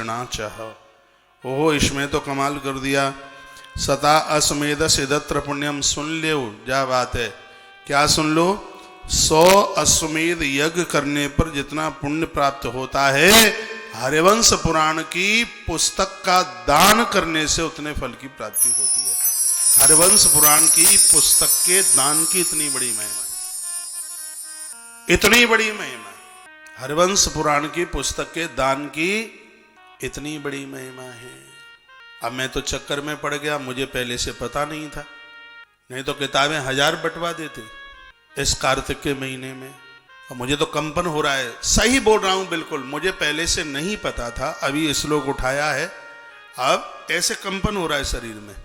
सृणा चाह। ओहो, इसमें तो कमाल कर दिया। सता अश्वमेध सिद्धत्र पुण्यम। सुन लो, क्या बात है, क्या सुन लो? 100 अश्वमेध यज्ञ करने पर जितना पुण्य प्राप्त होता है, हरिवंश पुराण की पुस्तक का दान करने से उतने फल की प्राप्ति होती है। हरिवंश पुराण की पुस्तक के दान की इतनी बड़ी महिमा, इतनी बड़ी महिमा। हरिवंश पुराण की पुस्तक के दान की इतनी बड़ी महिमा है। अब मैं तो चक्कर में पड़ गया, मुझे पहले से पता नहीं था, नहीं तो किताबें 1000 बंटवा देते इस कार्तिक के महीने में। और मुझे तो कंपन हो रहा है, सही बोल रहा हूं बिल्कुल, मुझे पहले से नहीं पता था, अभी श्लोक उठाया है, अब ऐसे कंपन हो रहा है शरीर में।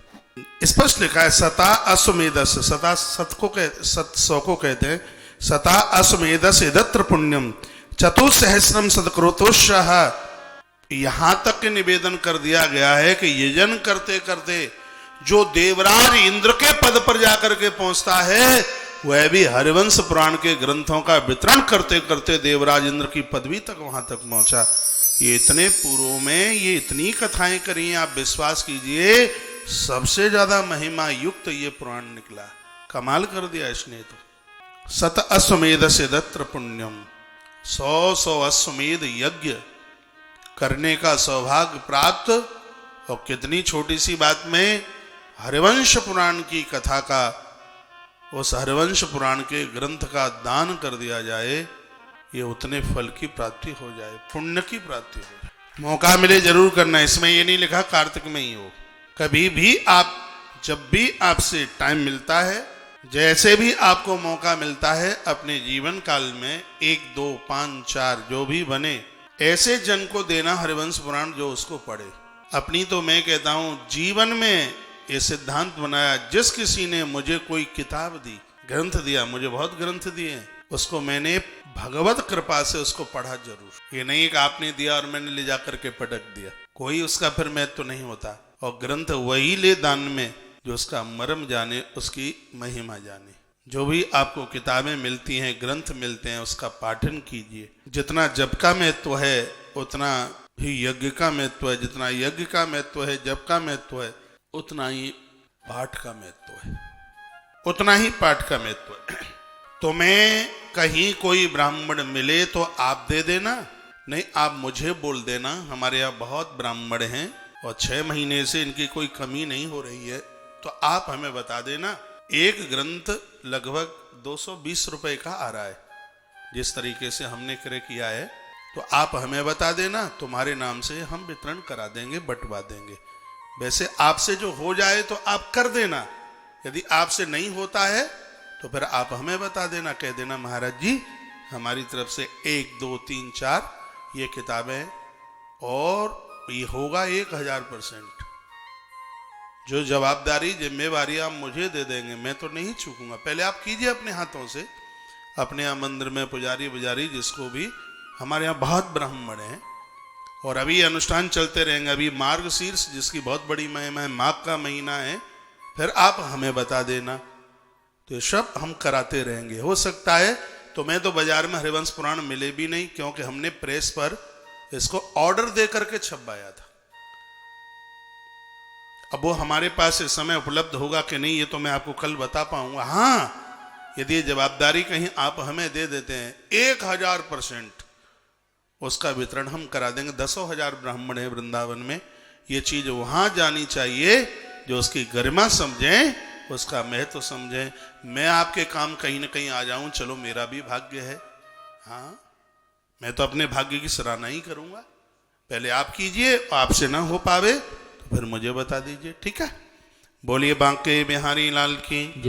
स्पष्ट लिखा है सता अश्वमेधस। सता सत को 100 को कहते हैं। सता अश्वमेधस यदत्र पुण्यम चतुसहस्रम सत्कृतोषः। यहां तक निवेदन कर दिया गया है कि यजन करते करते जो देवराज इंद्र के पद पर जाकर के पहुंचता है, वह भी हरिवंश पुराण के ग्रंथों का वितरण करते करते देवराज इंद्र की पदवी तक वहां तक पहुंचा। ये इतने पूर्व में ये इतनी कथाएं करी, आप विश्वास कीजिए सबसे ज्यादा महिमा युक्त ये पुराण निकला। कमाल कर दिया इसने तो। सत अश्वमेध सिद्धत्र पुण्यम। 100 अश्वमेध यज्ञ करने का सौभाग्य प्राप्त, और कितनी छोटी सी बात में हरिवंश पुराण की कथा का, उस हरिवंश पुराण के ग्रंथ का दान कर दिया जाए, ये उतने फल की प्राप्ति हो जाए, पुण्य की प्राप्ति हो जाए। मौका मिले जरूर करना। इसमें ये नहीं लिखा कार्तिक में ही हो, कभी भी आप, जब भी आपसे टाइम मिलता है, जैसे भी आपको मौका मिलता है, अपने जीवन काल में 1, 2, 5, 4 जो भी बने, ऐसे जन को देना हरिवंश पुराण जो उसको पढ़े। अपनी तो मैं कहता हूं जीवन में ये सिद्धांत बनाया, जिस किसी ने मुझे कोई किताब दी, ग्रंथ दिया, मुझे बहुत ग्रंथ दिए, उसको मैंने भगवत कृपा से उसको पढ़ा जरूर। ये नहीं कि आपने दिया और मैंने ले जाकर के पटक दिया, कोई उसका फिर महत्व तो नहीं होता। और ग्रंथ वही ले दान में जो उसका मर्म जाने, उसकी महिमा जाने। जो भी आपको किताबें मिलती हैं, ग्रंथ मिलते हैं, उसका पाठन कीजिए। जितना जप का महत्व है उतना ही यज्ञ का महत्व है, जितना यज्ञ का महत्व है, जप का महत्व है, उतना ही पाठ का महत्व है, उतना ही पाठ का महत्व है। तो मैं कहीं कोई ब्राह्मण मिले तो आप दे देना, नहीं आप मुझे बोल देना। हमारे यहाँ बहुत ब्राह्मण हैं और 6 महीने से इनकी कोई कमी नहीं हो रही है, तो आप हमें बता देना। एक ग्रंथ लगभग 220 रुपए का आ रहा है, जिस तरीके से हमने क्रय किया है, तो आप हमें बता देना, तुम्हारे नाम से हम वितरण करा देंगे, बंटवा देंगे। वैसे आपसे जो हो जाए तो आप कर देना, यदि आपसे नहीं होता है तो फिर आप हमें बता देना, कह देना महाराज जी हमारी तरफ से 1, 2, 3, 4 ये किताबें, और ये होगा 1000%। जो जवाबदारी जिम्मेवारी आप मुझे दे देंगे, मैं तो नहीं चूकूंगा। पहले आप कीजिए अपने हाथों से, अपने यहाँ मंदिर में पुजारी बुजारी जिसको भी, हमारे यहाँ बहुत ब्राह्मण हैं और अभी अनुष्ठान चलते रहेंगे। अभी मार्गशीर्ष जिसकी बहुत बड़ी महिमा है, माघ का महीना है, फिर आप हमें बता देना, तो सब हम कराते रहेंगे। हो सकता है तो मैं तो बाजार में हरिवंश पुराण मिले भी नहीं, क्योंकि हमने प्रेस पर इसको ऑर्डर दे करके छपवाया था। अब वो हमारे पास इस समय उपलब्ध होगा कि नहीं, ये तो मैं आपको कल बता पाऊंगा। हाँ, यदि ये जवाबदारी कहीं आप हमें दे देते हैं, 1000% उसका वितरण हम करा देंगे। 10,000 ब्राह्मण है वृंदावन में, ये चीज वहां जानी चाहिए, जो उसकी गरिमा समझें, उसका महत्व समझें। मैं आपके काम कहीं ना कहीं आ जाऊं, चलो मेरा भी भाग्य है। हाँ, मैं तो अपने भाग्य की सराहना ही करूंगा। पहले आप कीजिए, आपसे ना हो पावे तो फिर मुझे बता दीजिए, ठीक है। बोलिए बांके बिहारी लाल की।